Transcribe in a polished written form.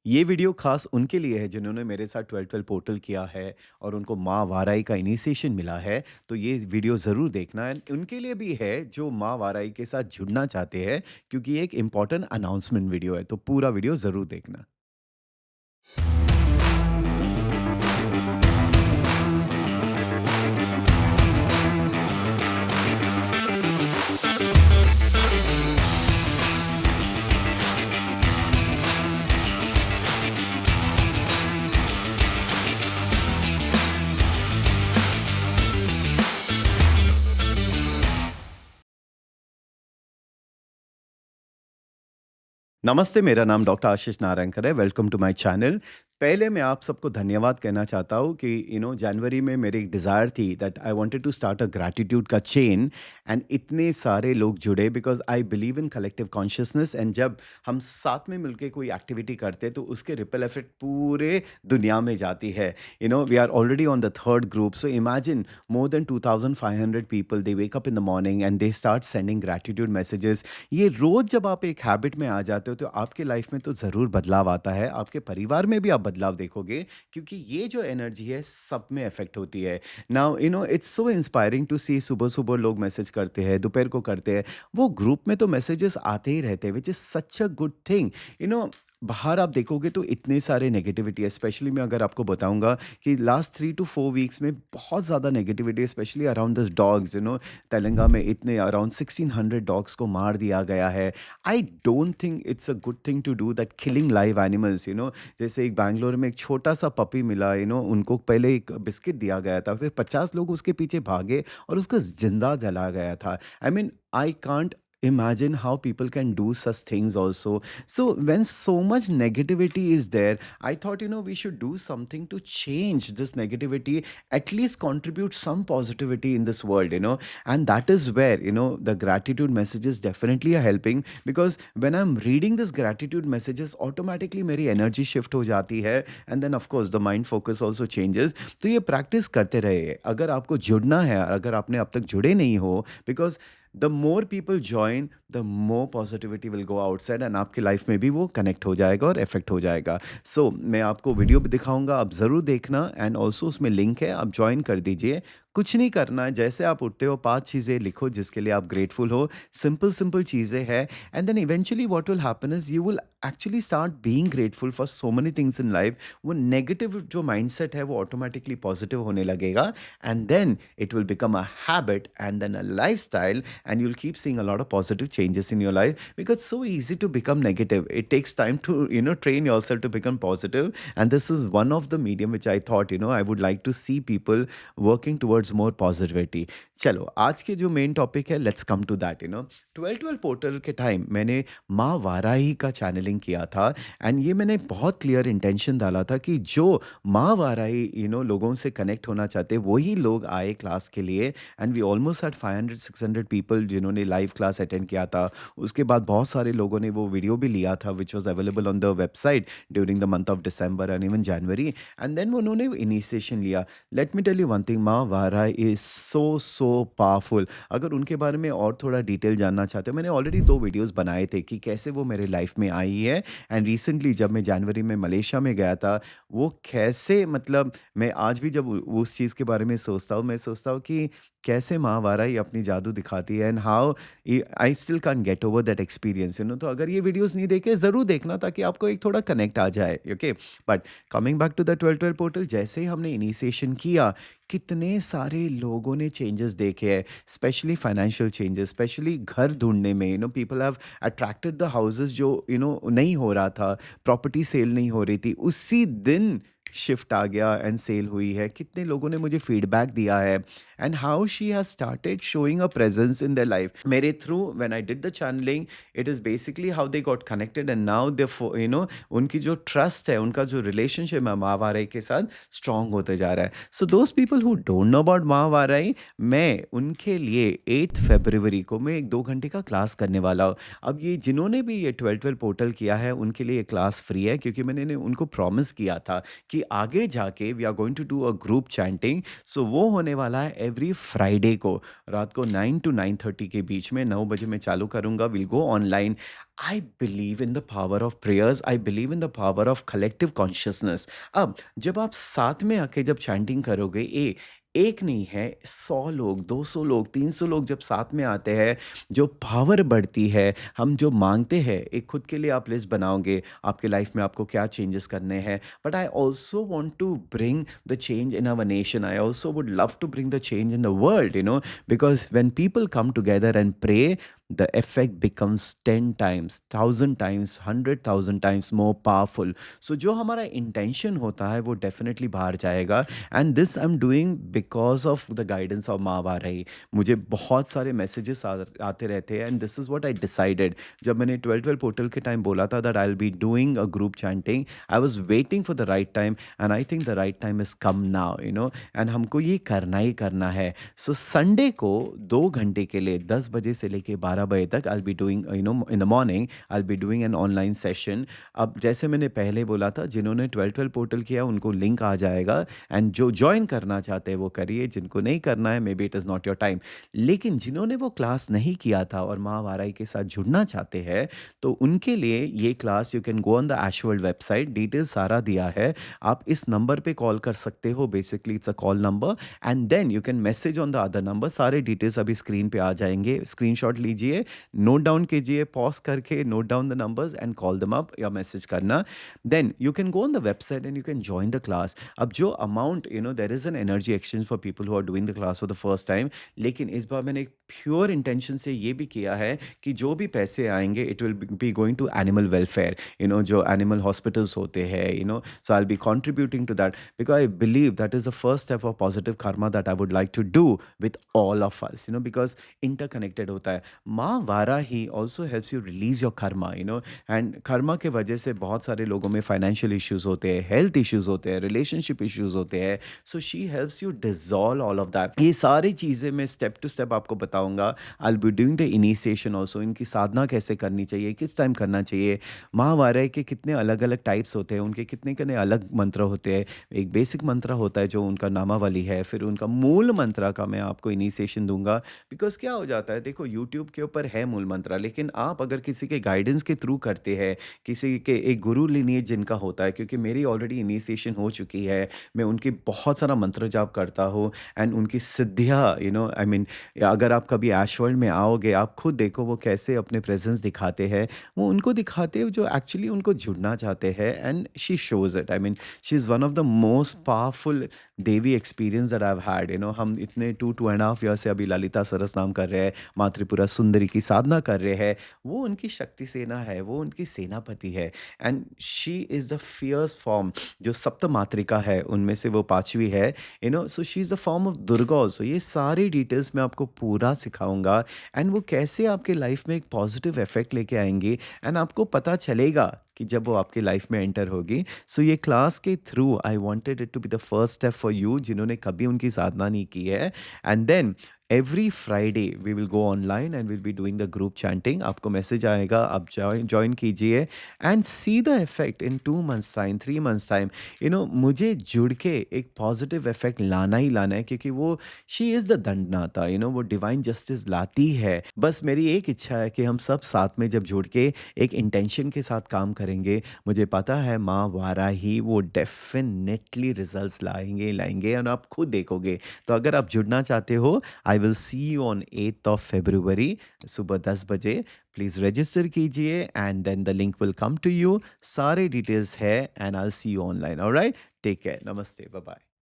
ये वीडियो खास उनके लिए है जिन्होंने मेरे साथ 12-12 पोर्टल किया है और उनको माँ वाराई का इनिशिएशन मिला है। तो ये वीडियो ज़रूर देखना एंड उनके लिए भी है जो माँ वाराई के साथ जुड़ना चाहते हैं, क्योंकि ये एक इम्पोर्टेंट अनाउंसमेंट वीडियो है। तो पूरा वीडियो ज़रूर देखना। नमस्ते, मेरा नाम डॉक्टर आशीष नारायणकर है। Welcome to my channel. पहले मैं आप सबको धन्यवाद कहना चाहता हूँ कि जनवरी में मेरी एक डिज़ायर थी that I wanted to start a gratitude का चेन एंड इतने सारे लोग जुड़े because I believe in collective consciousness and जब हम साथ में मिलके कोई एक्टिविटी करते हैं तो उसके रिपल इफेक्ट पूरे दुनिया में जाती है। We are already on the third group, so imagine more than 2500 people they wake up in the morning and they start sending gratitude messages. ये रोज़ जब आप एक हैबिट में आ जाते हो तो आपके लाइफ में तो ज़रूर बदलाव आता है, आपके परिवार में भी आप बदलाव देखोगे, क्योंकि ये जो एनर्जी है सब में इफ़ेक्ट होती है। Now it's so inspiring to see सुबह-सुबह लोग मैसेज करते हैं, दोपहर को करते हैं। वो ग्रुप में तो मैसेजेस आते ही रहते हैं which is such a good thing. You know बाहर आप देखोगे तो इतने सारे नेगेटिविटी है, स्पेशली मैं अगर आपको बताऊँगा कि लास्ट 3 टू 4 वीक्स में बहुत ज़्यादा नेगेटिविटी है, specially around this dogs. Telangana में इतने अराउंड 1600 डॉग्स को मार दिया गया है। I don't think it's a good thing to do that, killing live animals. जैसे एक बैंगलोर में एक छोटा-सा पपी मिला, उनको पहले एक बिस्किट दिया गया था, फिर 50 लोग उसके पीछे भागे और उसको ज़िंदा जला गया था। I mean I can't imagine how people can do such things also. So when so much negativity is there, I thought we should do something to change this negativity, at least contribute some positivity in this world. And that is where the gratitude messages definitely are helping, because when I'm reading this gratitude messages, automatically मेरी energy shift हो जाती है and then of course the mind focus also changes. तो ये practice करते रहे। अगर आपको जुड़ना है, अगर आपने अब तक जुड़े नहीं हो, because the more people join the more positivity will go outside and आपकी लाइफ में भी वो कनेक्ट हो जाएगा और इफेक्ट हो जाएगा। सो मैं आपको वीडियो भी दिखाऊंगा, आप ज़रूर देखना एंड ऑल्सो उसमें लिंक है, आप ज्वाइन कर दीजिए। कुछ नहीं करना है, जैसे आप उठते हो 5 चीज़ें लिखो जिसके लिए आप ग्रेटफुल हो। सिंपल सिंपल चीज़ें हैं and then eventually what will happen is you will actually start being grateful for so many things in life. वो नेगेटिव जो माइंडसेट है वो ऑटोमेटिकली पॉजिटिव होने लगेगा and then it will become a habit and then a lifestyle, and you'll keep seeing a lot of positive changes in your life, because it's so easy to become negative. It takes time to train yourself to become positive, and this is one of the medium which I thought I would like to see people working towards more positivity. चलो आज के जो main topic है, let's come to that. 12-12 portal के time मैंने माँ वाराही का channelling किया था एंड ये मैंने बहुत क्लियर इंटेंशन डाला था कि जो माँ वाराही लोगों से कनेक्ट होना चाहते वही लोग आए क्लास के लिए। And we almost at 500-600 people जिन्होंने लाइव क्लास अटेंड किया था। उसके बाद बहुत सारे लोगों ने वो वीडियो भी लिया था which was available on the website during the month of December and even January. And then उन्होंने इनिशिएशन लिया। Let me tell you one thing, माँ वाराही इज सो पावरफुल। अगर उनके बारे में और थोड़ा डिटेल जानना चाहते हो, मैंने ऑलरेडी 2 वीडियोस बनाए थे कि कैसे वो मेरे लाइफ में आई है। एंड रिसेंटली जब मैं जनवरी में मलेशिया में गया था, वो कैसे, मतलब मैं आज भी जब उस चीज़ के बारे में सोचता हूँ, मैं सोचता हूँ कि कैसे माँ वाराही अपनी जादू दिखाती है and how I still can't get over that experience. तो अगर ये वीडियोस नहीं देखे ज़रूर देखना, ताकि आपको एक थोड़ा कनेक्ट आ जाए। Okay, but coming back to the 12-12 portal, जैसे ही हमने इनिशिएशन किया, कितने सारे लोगों ने चेंजेस देखे हैं, स्पेशली फाइनेंशियल चेंजेस, स्पेशली घर ढूंढने में। People have attracted the houses जो नहीं हो रहा था, प्रॉपर्टी सेल नहीं हो रही थी, उसी दिन शिफ्ट आ गया एंड सेल हुई है। कितने लोगों ने मुझे फीडबैक दिया है and how she has started showing a presence in their life. मेरे through when I did the channeling, it is basically how they got connected and now they उनकी जो ट्रस्ट है, उनका जो रिलेशनशिप है माँ वाराही के साथ, स्ट्रांग होते जा रहा है। So those people who don't know about माँ वाराही, मैं उनके लिए 8 फरवरी को मैं एक 2 घंटे का क्लास करने वाला हूँ। अब ये जिन्होंने भी ये 12-12 पोर्टल किया है उनके लिए ये क्लास फ्री है, क्योंकि मैंने उनको प्रॉमिस किया था कि आगे जाके we are going to do a group chanting. So वो होने वाला है एवरी फ्राइडे को रात को 9 टू 9:30 के बीच में, 9 बजे मैं चालू करूँगा, will go online. I believe in the power of prayers, I believe in the power of collective consciousness. अब जब आप साथ में आके जब चैंटिंग करोगे, एक नहीं है, 100 लोग, 200 लोग, 300 लोग जब साथ में आते हैं, जो पावर बढ़ती है। हम जो मांगते हैं, एक खुद के लिए आप लिस्ट बनाओगे आपके लाइफ में आपको क्या चेंजेस करने हैं, but I also want to bring the change in our nation, I also would love to bring the change in the world, because when people come together and pray, the effect becomes 10 times, 1,000 times, 100,000 times more powerful. So जो हमारा intention होता है वो definitely बाहर जाएगा। And this I am doing because of the guidance of माँ वाराही। मुझे बहुत सारे मैसेजेस आते रहते हैं, and this is what I decided. जब मैंने 12-12 पोर्टल के टाइम बोला था that I will be doing a group chanting, I was waiting for the right time, and I think the right time is come now, and हमको ये करना ही करना है। सो संडे को 2 घंटे के लिए 10 बजे से लेके 12 बजे तक I be doing, in the morning I be doing an online session. अब जैसे मैंने पहले बोला था, जिन्होंने 12-12 पोर्टल किया उनको लिंक आ जाएगा, एंड जो ज्वाइन करना चाहते हैं वो करिए, जिनको नहीं करना है may be it is not your time. लेकिन जिन्होंने वो क्लास नहीं किया था और माँ वाराही के साथ जुड़ना चाहते हैं, तो उनके लिए ये class, you can go on the Ash World website, detail सारा दिया है। आप इस नंबर पे कॉल कर सकते हो, basically it's a call number, and then you can message on the other number. सारे डिटेल्स अभी स्क्रीन पे आ जाएंगे, स्क्रीनशॉट लीजिए, नोट डाउन कीजिए, पॉज करके note down the numbers and call them up या मैसेज करना। Then you can go on the website and you can join the class. अब जो amount, there is an energy exchange for people who are doing the class for the first time. लेकिन इस बार मैंने एक pure intention से ये भी किया है कि जो भी पैसे आएंगे it will be going to animal welfare, जो एनिमल हॉस्पिटल्स होते हैं, so I'll be contributing to that because I believe that is the first step of positive karma that I would like to do with all of us, because interconnected होता है। माँ Varahi also helps you release your karma, and karma के वजह से बहुत सारे लोगों में financial issues होते हैं, health issues होते हैं, relationship issues होते हैं, so she helps you dissolve all of that। ये सारी चीज़ें मैं step to step आपको बताऊंगा। I'll be doing the initiation also, इनकी साधना कैसे करनी चाहिए, किस टाइम करना चाहिए, माँ वाराही के कितने अलग अलग टाइप्स होते हैं, उनके कितने कितने अलग मंत्र होते हैं। एक बेसिक मंत्र होता है जो उनका नामावली है, फिर उनका मूल मंत्र का मैं आपको इनिशिएशन दूंगा। बिकॉज क्या हो जाता है, देखो यूट्यूब के ऊपर है मूल मंत्र, लेकिन आप अगर किसी के गाइडेंस के थ्रू करते हैं, किसी के एक गुरु लिनिएज जिनका होता है, क्योंकि मेरी ऑलरेडी इनिशिएशन हो चुकी है, मैं उनकी बहुत सारा मंत्र जाप करता हूँ, एंड उनकी सिद्धियाँ, आई मीन अगर आप कभी ऐश वर्ल्ड में आओगे, आप खुद देखो वो कैसे अपने प्रेजेंस दिखाते हैं, वो उनको दिखाते हैं जो एक्चुअली उनको जुड़ना चाहते हैं, and she shows it. I mean she is one of the most powerful Devi experience that I have had. हम इतने 2.5 ईयर से अभी ललिता सरस नाम कर रहे हैं, माँ त्रिपुरा सुंदरी की साधना कर रहे हैं। वो उनकी शक्ति सेना है, वो उनकी सेनापति है, and she is the fierce form, जो सप्त मातृका है उनमें से वो पांचवी है, so she is the form of Durga also. ये सारी डिटेल्स मैं आपको पूरा सिखाऊंगा, एंड वो कैसे आपके लाइफ में एक पॉजिटिव इफेक्ट लेके आएंगे, एंड आपको पता चलेगा कि जब वो आपके लाइफ में एंटर होगी। सो ये क्लास के through I wanted it to be the first step for you, जिन्होंने कभी उनकी साधना नहीं की है। And then every Friday we will go online and will be doing the group chanting. आपको मैसेज आएगा, आप ज्वाइन कीजिए and see the effect in 2 months time, 3 months time. मुझे जुड़ के एक पॉजिटिव इफेक्ट लाना ही लाना है, क्योंकि वो शी इज़ द दंडनाता, वो डिवाइन जस्टिस लाती है। बस मेरी एक इच्छा है कि हम सब साथ में जब जुड़ के एक इंटेंशन के साथ काम करेंगे, मुझे पता है माँ वाराही वो डेफिनेटली रिजल्ट्स लाएंगे लाएंगे, और आप खुद देखोगे। तो अगर आप जुड़ना चाहते हो, I will see you on 8th of February सुबह 10 बजे। प्लीज़ रजिस्टर कीजिए and then the link will come to you. सारे डिटेल्स है, and I will see you online. Alright, take care, namaste, bye bye.